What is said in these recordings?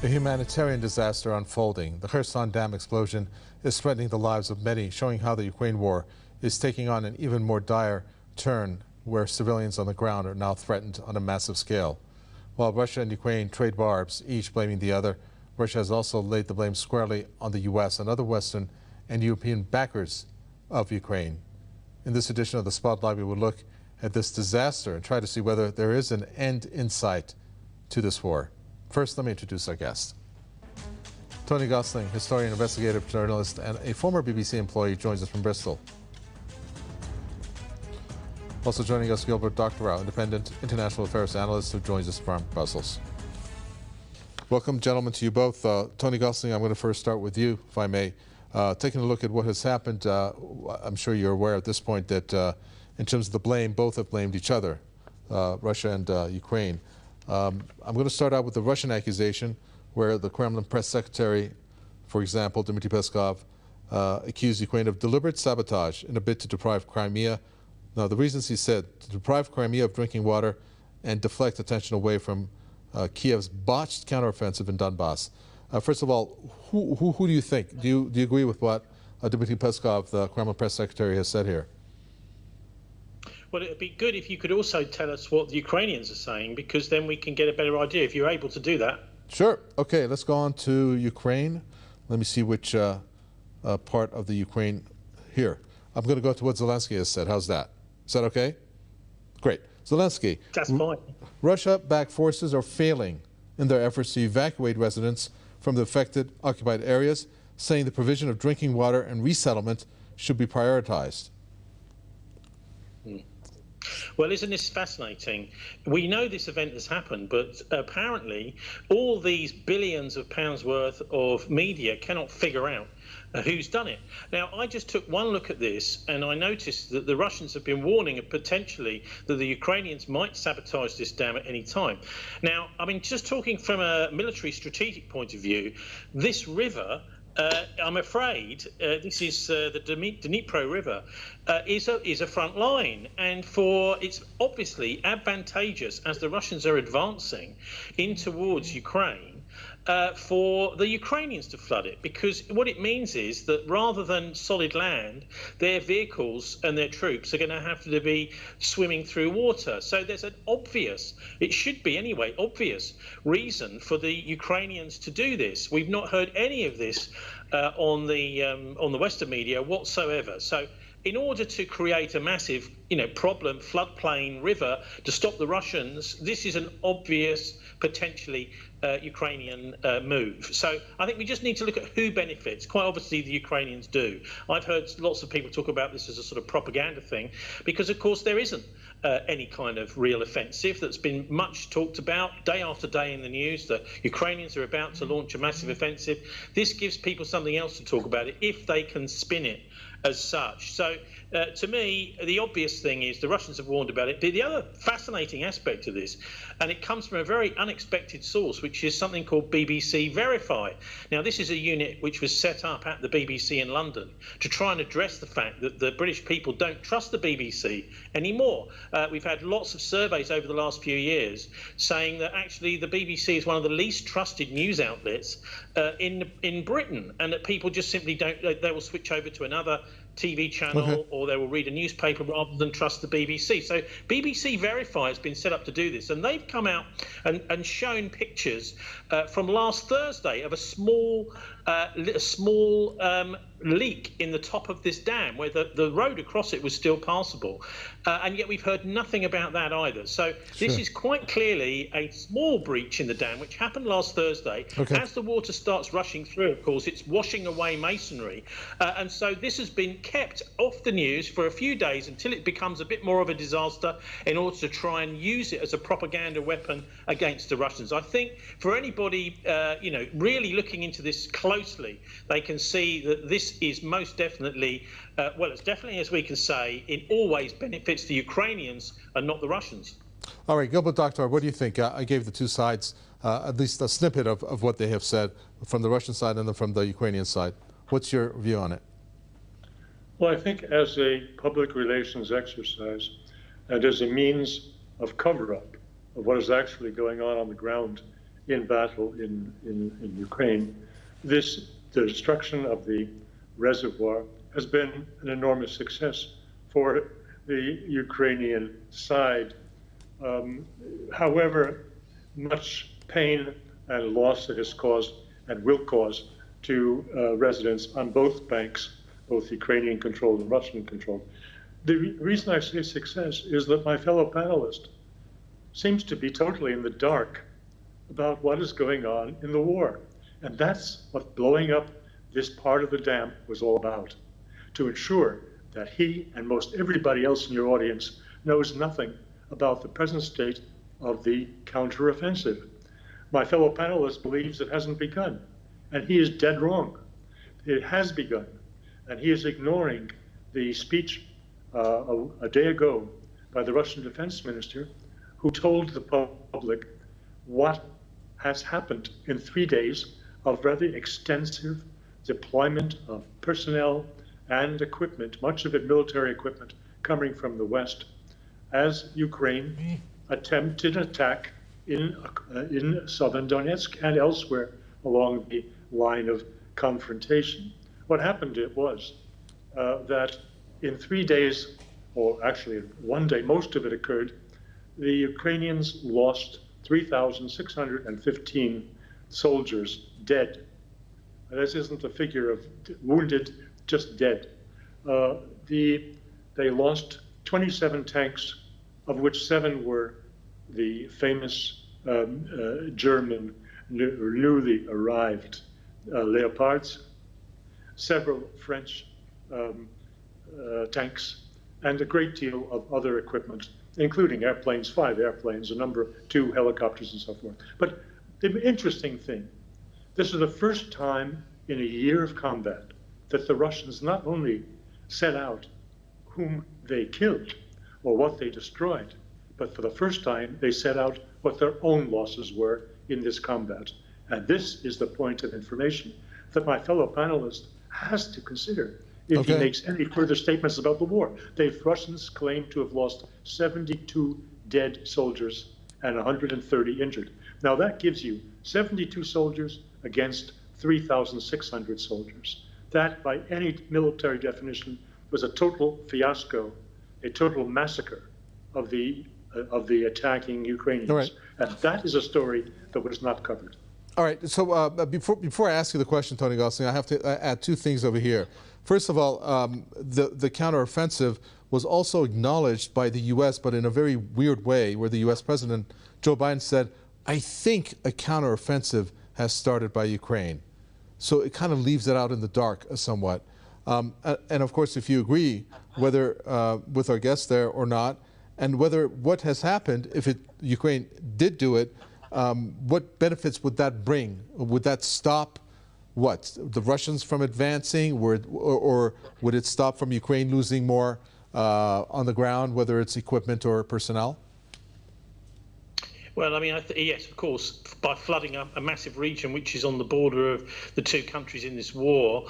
A humanitarian disaster unfolding. The Kherson Dam explosion is threatening the lives of many, showing how the Ukraine war is taking on an even more dire turn, where civilians on the ground are now threatened on a massive scale. While Russia and Ukraine trade barbs, each blaming the other, Russia has also laid the blame squarely on the U.S. and other Western and European backers of Ukraine. In this edition of the Spotlight, we will look at this disaster and try to see whether there is an end in sight to this war. First, let me introduce our guest. Tony Gosling, historian, investigative journalist, and a former BBC employee, joins us from Bristol. Also joining us, Gilbert Doctorow, independent international affairs analyst, who joins us from Brussels. Welcome, gentlemen, to you both. Tony Gosling, I'm going to first start with you, if I may. Taking a look at what has happened, I'm sure you're aware at this point that in terms of the blame, both have blamed each other, Russia and Ukraine. I'm going to start out with the Russian accusation, where the Kremlin press secretary, for example, Dmitry Peskov, accused Ukraine of deliberate sabotage in a bid to deprive Crimea. Now, the reasons he said, to deprive Crimea of drinking water and deflect attention away from Kiev's botched counteroffensive in Donbass. First of all, who do you think? Do you agree with what Dmitry Peskov, the Kremlin press secretary, has said here? Well, it would be good if you could also tell us what the Ukrainians are saying, because then we can get a better idea if you're able to do that. Sure. Okay, let's go on to Ukraine. Let me see which part of the Ukraine here. I'm going to go to what Zelensky has said. How's that? Is that okay? Great. Zelensky. That's fine. Russia-backed forces are failing in their efforts to evacuate residents from the affected occupied areas, saying the provision of drinking water and resettlement should be prioritized. Well, isn't this fascinating? We know this event has happened, but apparently all these billions of pounds worth of media cannot figure out who's done it. Now, I just took one look at this and I noticed that the Russians have been warning potentially that the Ukrainians might sabotage this dam at any time. Now, I mean, just talking from a military strategic point of view, this river, I'm afraid, this is the Dnipro River, is a front line, and it's obviously advantageous as the Russians are advancing in towards Ukraine for the Ukrainians to flood it, because what it means is that rather than solid land, their vehicles and their troops are going to have to be swimming through water. So there's an obvious, it should be anyway, obvious reason for the Ukrainians to do this. We've not heard any of this on the Western media whatsoever. So in order to create a massive, problem, floodplain river to stop the Russians, this is an obvious, potentially Ukrainian move. So I think we just need to look at who benefits. Quite obviously the Ukrainians do. I've heard lots of people talk about this as a sort of propaganda thing, because of course there isn't any kind of real offensive that's been much talked about day after day in the news. The Ukrainians are about to launch a massive offensive. This gives people something else to talk about it if they can spin it as such. So to me, the obvious thing is the Russians have warned about it. The other fascinating aspect of this, and it comes from a very unexpected source, which is something called BBC Verify. Now, this is a unit which was set up at the BBC in London to try and address the fact that the British people don't trust the BBC anymore. We've had lots of surveys over the last few years saying that actually the BBC is one of the least trusted news outlets in Britain, and that people just simply don't, they will switch over to another TV channel, or they will read a newspaper rather than trust the BBC. So BBC Verify has been set up to do this, and they've come out and shown pictures from last Thursday of a small leak in the top of this dam, where the road across it was still passable, and yet we've heard nothing about that either. So this is quite clearly a small breach in the dam, which happened last Thursday. As the water starts rushing through, of course, it's washing away masonry, and so this has been kept off the news for a few days until it becomes a bit more of a disaster, in order to try and use it as a propaganda weapon against the Russians. I think for anybody really looking into this closely, they can see that this is most definitely, well, it's definitely, as we can say, it always benefits the Ukrainians and not the Russians. All right, Gilbert Doctor, what do you think? I gave the two sides at least a snippet of what they have said from the Russian side and then from the Ukrainian side. What's your view on it? Well, I think as a public relations exercise and as a means of cover-up of what is actually going on the ground in battle in Ukraine, the destruction of the reservoir has been an enormous success for the Ukrainian side. However much pain and loss it has caused and will cause to residents on both banks, both Ukrainian-controlled and Russian-controlled. The reason I say success is that my fellow panelist seems to be totally in the dark about what is going on in the war. And that's what blowing up this part of the dam was all about, to ensure that he and most everybody else in your audience knows nothing about the present state of the counteroffensive. My fellow panelist believes it hasn't begun, and he is dead wrong. It has begun, and he is ignoring the speech a day ago by the Russian defense minister, who told the public what has happened in 3 days of rather extensive deployment of personnel and equipment, much of it military equipment, coming from the West, as Ukraine attempted an attack in southern Donetsk and elsewhere along the line of confrontation. What happened was that in 3 days, or actually in 1 day, most of it occurred, the Ukrainians lost 3,615 soldiers dead. This isn't a figure of wounded, just dead. They lost 27 tanks, of which 7 were the famous German newly arrived Leopards, several French tanks, and a great deal of other equipment, including airplanes, 5 airplanes, 2 helicopters, and so forth. But the interesting thing, this is the first time in a year of combat that the Russians not only set out whom they killed or what they destroyed, but for the first time they set out what their own losses were in this combat. And this is the point of information that my fellow panelist has to consider if he makes any further statements about the war. The Russians claim to have lost 72 dead soldiers and 130 injured. Now that gives you 72 soldiers against 3,600 soldiers. That, by any military definition, was a total fiasco, a total massacre of the attacking Ukrainians. All right. And that is a story that was not covered. All right, so before I ask you the question, Tony Gosling, I have to add 2 things over here. First of all, the counteroffensive was also acknowledged by the U.S., but in a very weird way, where the U.S. President Joe Biden said, I think a counteroffensive has started by Ukraine. So it kind of leaves it out in the dark somewhat. And of course, if you agree, whether with our guests there or not, and whether what has happened, if Ukraine did do it, what benefits would that bring? Would that stop the Russians from advancing, or would it stop from Ukraine losing more on the ground, whether it's equipment or personnel? Well, I mean, yes, of course, by flooding up a massive region which is on the border of the 2 countries in this war,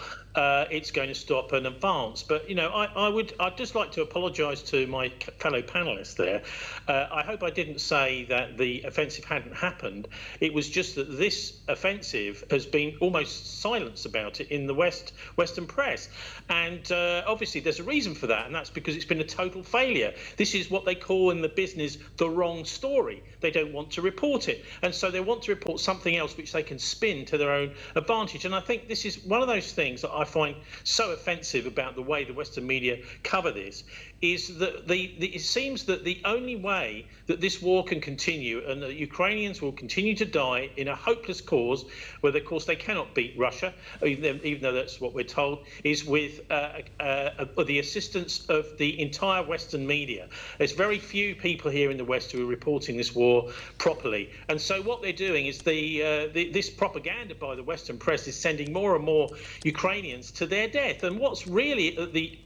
it's going to stop an advance. But, you know, I'd just like to apologise to my fellow panellists there. I hope I didn't say that the offensive hadn't happened. It was just that this offensive has been almost silence about it in the Western press. And obviously there's a reason for that, and that's because it's been a total failure. This is what they call in the business the wrong story. They don't want to report it, and so they want to report something else which they can spin to their own advantage. And I think this is one of those things that I find so offensive about the way the Western media cover this, is that it seems that the only way that this war can continue and that Ukrainians will continue to die in a hopeless cause, where of course they cannot beat Russia, even though that's what we're told, is with the assistance of the entire Western media. There's very few people here in the West who are reporting this war properly, and so what they're doing is this propaganda by the Western press is sending more and more Ukrainians to their death. And what's really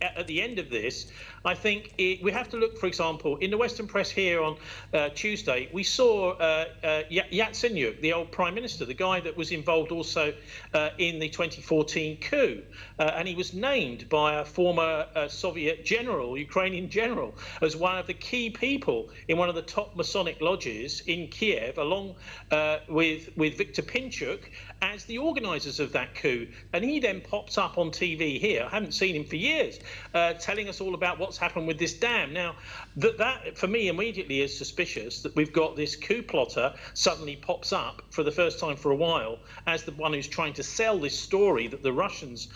at the end of this, I think we have to look, for example, in the Western press here on Tuesday, we saw Yatsenyuk, the old prime minister, the guy that was involved also in the 2014 coup, and he was named by a former Soviet general, Ukrainian general, as one of the key people in one of the top Masonic lodges in Kiev, along with Viktor Pinchuk, as the organisers of that coup. And he then pops up on TV here, I haven't seen him for years, telling us all about what's happened with this dam. Now, that for me immediately is suspicious, that we've got this coup plotter suddenly pops up for the first time for a while as the one who's trying to sell this story that the Russians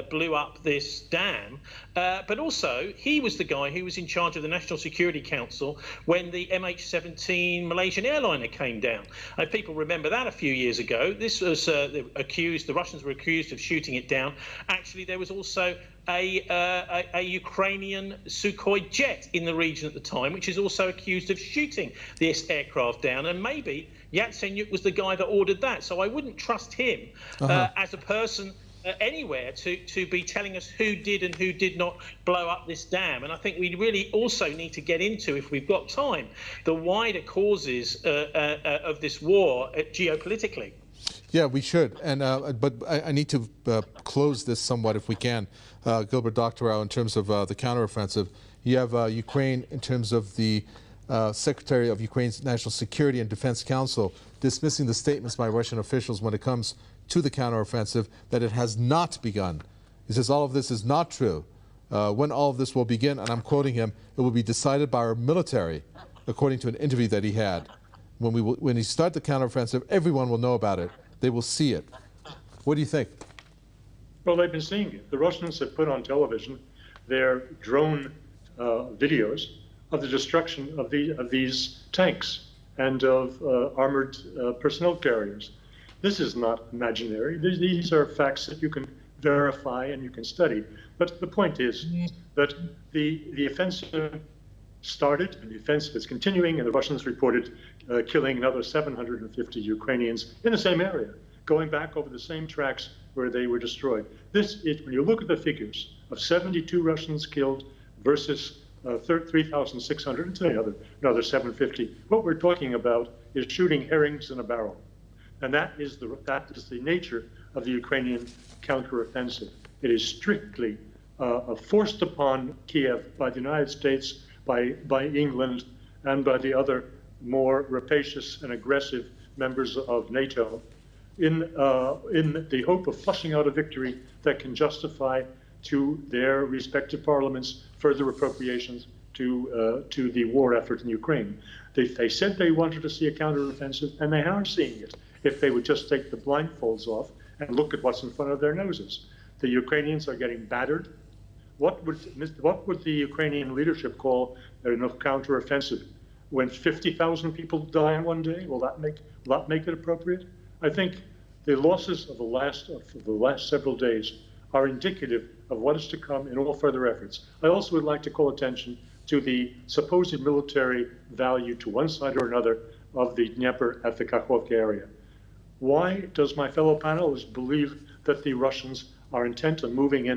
blew up this dam. But also, he was the guy who was in charge of the National Security Council when the MH17 Malaysian airliner came down. People remember that a few years ago. This was the Russians were accused of shooting it down. Actually, there was also a Ukrainian Sukhoi jet in the region at the time, which is also accused of shooting this aircraft down. And maybe Yatsenyuk was the guy that ordered that. So I wouldn't trust him as a person anywhere to be telling us who did and who did not blow up this dam. And I think we really also need to get into, if we've got time, the wider causes of this war geopolitically. Yeah, we should. And but I need to close this somewhat, if we can. Gilbert Doctorow, in terms of the counteroffensive, you have Ukraine in terms of the Secretary of Ukraine's National Security and Defense Council dismissing the statements by Russian officials when it comes to the counteroffensive, that it has not begun. He says all of this is not true. When all of this will begin, and I'm quoting him, it will be decided by our military, according to an interview that he had. When he start the counteroffensive, everyone will know about it. They will see it. What do you think? Well, they've been seeing it. The Russians have put on television their drone videos of the destruction of these tanks and of armored personnel carriers. This is not imaginary. These are facts that you can verify and you can study. But the point is that the offensive started, and the offensive is continuing, and the Russians reported killing another 750 Ukrainians in the same area, going back over the same tracks where they were destroyed. This is, when you look at the figures of 72 Russians killed versus 3,600, and another 750, what we're talking about is shooting herrings in a barrel. And that is the nature of the Ukrainian counteroffensive. It is strictly forced upon Kiev by the United States, by England, and by the other more rapacious and aggressive members of NATO, in the hope of flushing out a victory that can justify to their respective parliaments further appropriations to the war effort in Ukraine. They said they wanted to see a counteroffensive, and they are seeing it, if they would just take the blindfolds off and look at what's in front of their noses. The Ukrainians are getting battered. What would the Ukrainian leadership call a counteroffensive? When 50,000 people die in one day, will that make it appropriate? I think the losses of the last several days are indicative of what is to come in all further efforts. I also would like to call attention to the supposed military value to one side or another of the Dnieper at the Kakhovka area. Why does my fellow panelists believe that the Russians are intent on moving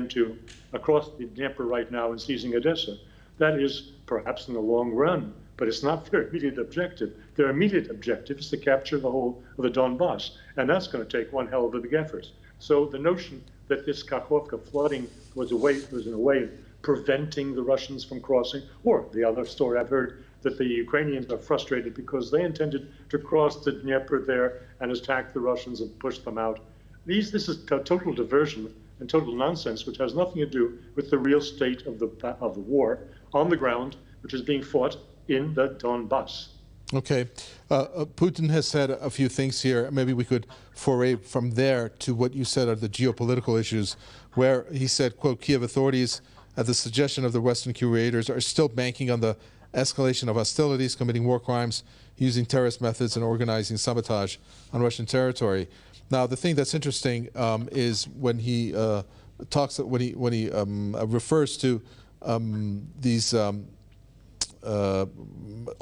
across the Dnieper right now and seizing Odessa? That is perhaps in the long run, but it's not their immediate objective. Their immediate objective is to capture the whole of the Donbass, and that's going to take one hell of a big effort. So the notion that this Kakhovka flooding was in a way of preventing the Russians from crossing, or the other story I've heard, that the Ukrainians are frustrated because they intended to cross the Dnieper there and attack the Russians and push them out. This is total diversion and total nonsense, which has nothing to do with the real state of the war on the ground, which is being fought in the Donbass. Okay. Putin has said a few things here. Maybe we could foray from there to what you said are the geopolitical issues, where he said, quote, Kiev authorities, at the suggestion of the Western curators, are still banking on the escalation of hostilities, committing war crimes, using terrorist methods, and organizing sabotage on Russian territory. Now, the thing that's interesting is when he refers to these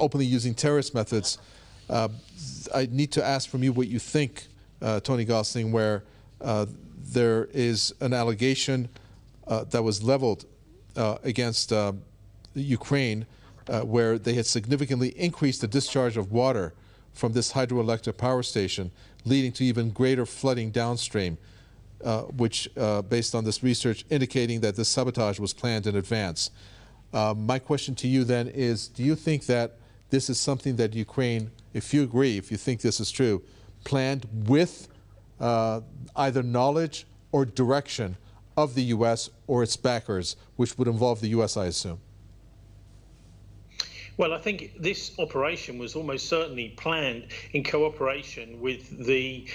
openly using terrorist methods. I need to ask from you what you think, Tony Gosling, where there is an allegation that was leveled against Ukraine, where they had significantly increased the discharge of water from this hydroelectric power station, leading to even greater flooding downstream, which, based on this research, indicating that this sabotage was planned in advance. My question to you then is, do you think that this is something that Ukraine, if you agree, if you think this is true, planned with either knowledge or direction of the U.S. or its backers, which would involve the U.S., I assume? Well, I think this operation was almost certainly planned in cooperation with the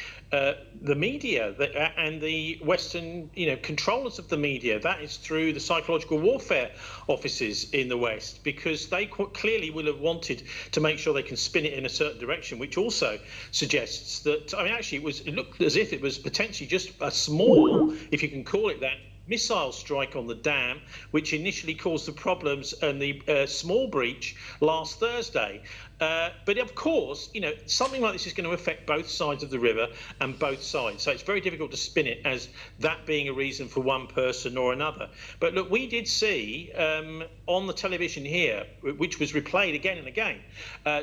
media and the Western, controllers of the media. That is through the psychological warfare offices in the West, because they clearly will have wanted to make sure they can spin it in a certain direction, which also suggests that, actually, it looked as if it was potentially just a small, if you can call it that, missile strike on the dam, which initially caused the problems and the small breach last Thursday. But of course, something like this is going to affect both sides of the river and both sides. So it's very difficult to spin it as that being a reason for one person or another. But look, we did see on the television here, which was replayed again and again,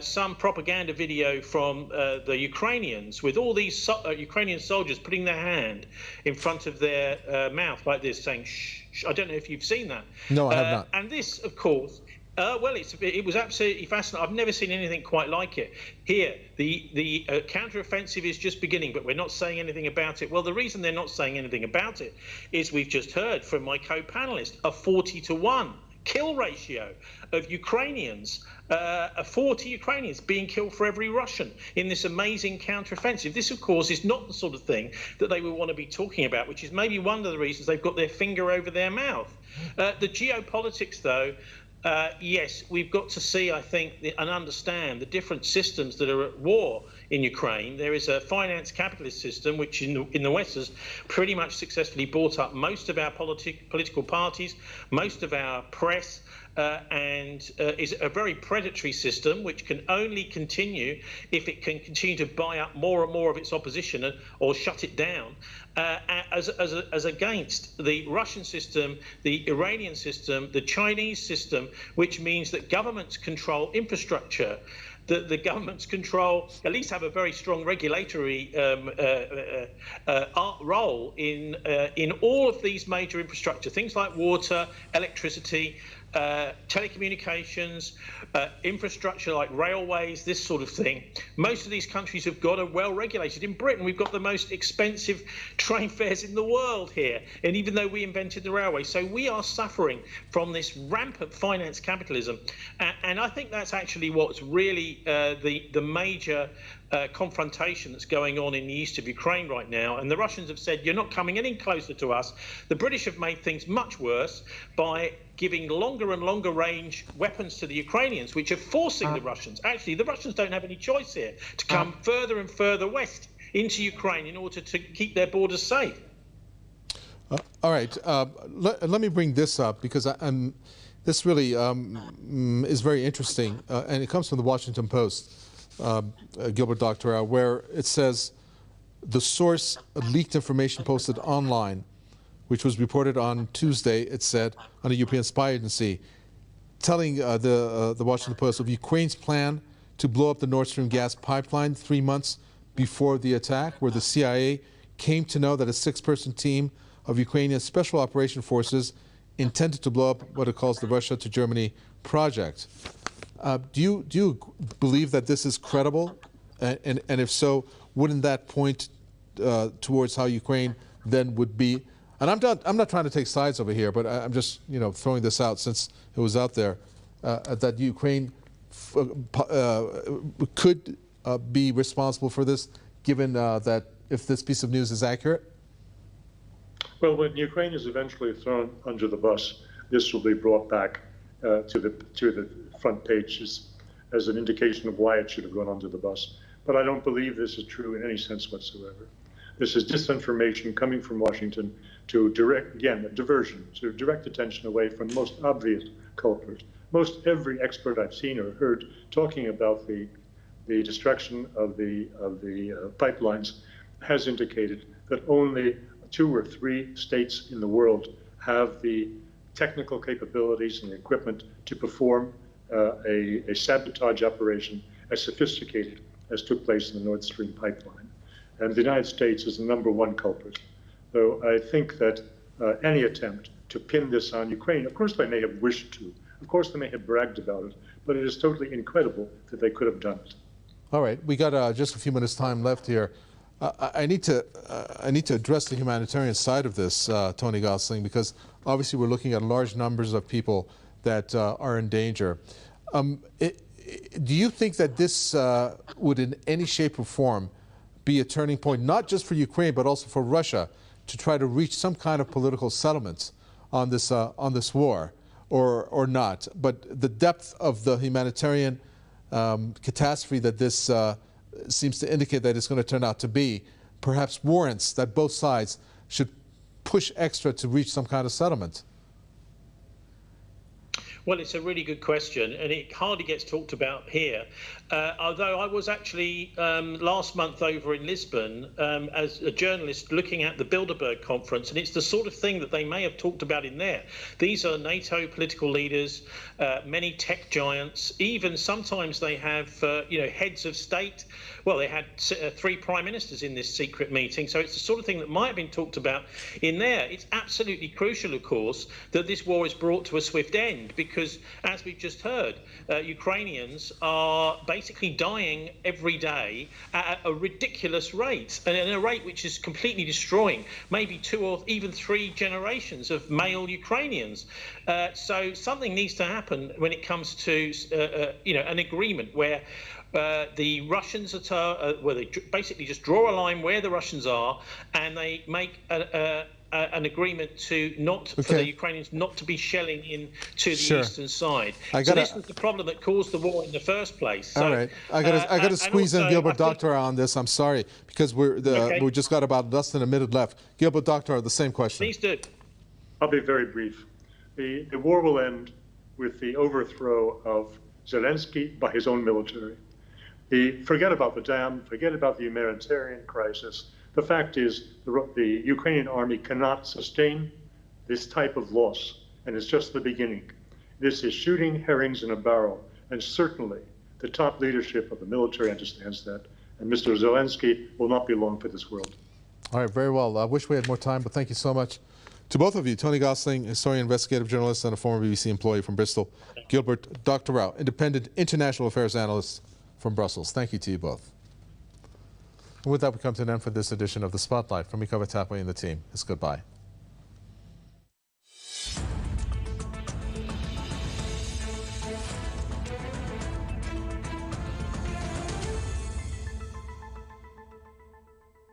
some propaganda video from the Ukrainians with all these Ukrainian soldiers putting their hand in front of their mouth like this, saying, shh. I don't know if you've seen that. No, I have not. And this, of course, well, it was absolutely fascinating. I've never seen anything quite like it. Here, the counteroffensive is just beginning, but we're not saying anything about it. Well, the reason they're not saying anything about it is we've just heard from my co-panelist, a 40-to-1 kill ratio of Ukrainians, 40 Ukrainians being killed for every Russian in this amazing counteroffensive. This, of course, is not the sort of thing that they would want to be talking about, which is maybe one of the reasons they've got their finger over their mouth. The geopolitics, though, yes, we've got to see, I think, and understand the different systems that are at war in Ukraine. There is a finance capitalist system, which in the West has pretty much successfully bought up most of our political parties, most of our press, and is a very predatory system, which can only continue if it can continue to buy up more and more of its opposition or shut it down, as against the Russian system, the Iranian system, the Chinese system, which means that governments control infrastructure, that the governments control, at least have a very strong regulatory role in all of these major infrastructure, things like water, electricity, telecommunications, infrastructure like railways, this sort of thing. Most of these countries have got a well-regulated. In Britain, we've got the most expensive train fares in the world here, and even though we invented the railway. So we are suffering from this rampant finance capitalism, and I think that's actually what's really the major confrontation that's going on in the east of Ukraine right now. And the Russians have said, you're not coming any closer to us. The British have made things much worse by giving longer and longer range weapons to the Ukrainians, which are forcing the Russians. Actually, the Russians don't have any choice here to come further and further west into Ukraine in order to keep their borders safe. All right. Let me bring this up, because this really is very interesting, and it comes from the Washington Post. Gilbert Doctorow, where it says the source leaked information posted online, which was reported on Tuesday, it said, on a European spy agency, telling the Washington Post of Ukraine's plan to blow up the Nord Stream gas pipeline 3 months before the attack, where the CIA came to know that a 6-person team of Ukrainian Special Operation Forces intended to blow up what it calls the Russia to Germany project. Do you believe that this is credible? And if so, wouldn't that point towards how Ukraine then would be? And I'm not trying to take sides over here, but I'm just throwing this out since it was out there, that Ukraine could be responsible for this, given that if this piece of news is accurate? Well, when Ukraine is eventually thrown under the bus, this will be brought back to the front pages as an indication of why it should have gone under the bus. But I don't believe this is true in any sense whatsoever. This is disinformation coming from Washington to direct, again, a diversion, to direct attention away from the most obvious culprits. Most every expert I've seen or heard talking about the destruction of the pipelines has indicated that only 2 or 3 states in the world have the technical capabilities and the equipment to perform a sabotage operation as sophisticated as took place in the Nord Stream pipeline. And the United States is the #1 culprit. So I think that any attempt to pin this on Ukraine, of course they may have wished to, of course they may have bragged about it, but it is totally incredible that they could have done it. All right, we got just a few minutes time left here. I need to address the humanitarian side of this, Tony Gosling, because obviously we're looking at large numbers of people that are in danger. Do you think that this would in any shape or form be a turning point, not just for Ukraine, but also for Russia, to try to reach some kind of political settlement on this war, or not? But the depth of the humanitarian catastrophe that this seems to indicate that it's going to turn out to be, perhaps warrants that both sides should push extra to reach some kind of settlement. Well, it's a really good question, and it hardly gets talked about here. Although I was actually last month over in Lisbon as a journalist looking at the Bilderberg conference, and it's the sort of thing that they may have talked about in there. These are NATO political leaders, many tech giants, even sometimes they have heads of state. Well, they had 3 prime ministers in this secret meeting, so it's the sort of thing that might have been talked about in there. It's absolutely crucial, of course, that this war is brought to a swift end, because, as we've just heard, Ukrainians are basically dying every day at a ridiculous rate, and at a rate which is completely destroying maybe 2 or even 3 generations of male Ukrainians. So something needs to happen when it comes to an agreement where the Russians where they basically just draw a line where the Russians are, and they make an agreement to for the Ukrainians not to be shelling into the eastern side. So this was the problem that caused the war in the first place. So, all right, I got to squeeze in Gilbert Doctorow on this. I'm sorry, because we just got about less than a minute left. Gilbert Doctorow, the same question. Please do. I'll be very brief. The war will end with the overthrow of Zelensky by his own military. Forget about the dam, forget about the humanitarian crisis. The fact is the Ukrainian army cannot sustain this type of loss, and it's just the beginning. This is shooting herrings in a barrel, and certainly the top leadership of the military understands that, and Mr. Zelensky will not be long for this world. All right, very well. I wish we had more time, but thank you so much to both of you. Tony Gosling, historian, investigative journalist, and a former BBC employee from Bristol. Gilbert Doctorow, independent international affairs analyst from Brussels. Thank you to you both. And with that, we come to an end for this edition of The Spotlight. From me, Kakhovka and the team, it's goodbye.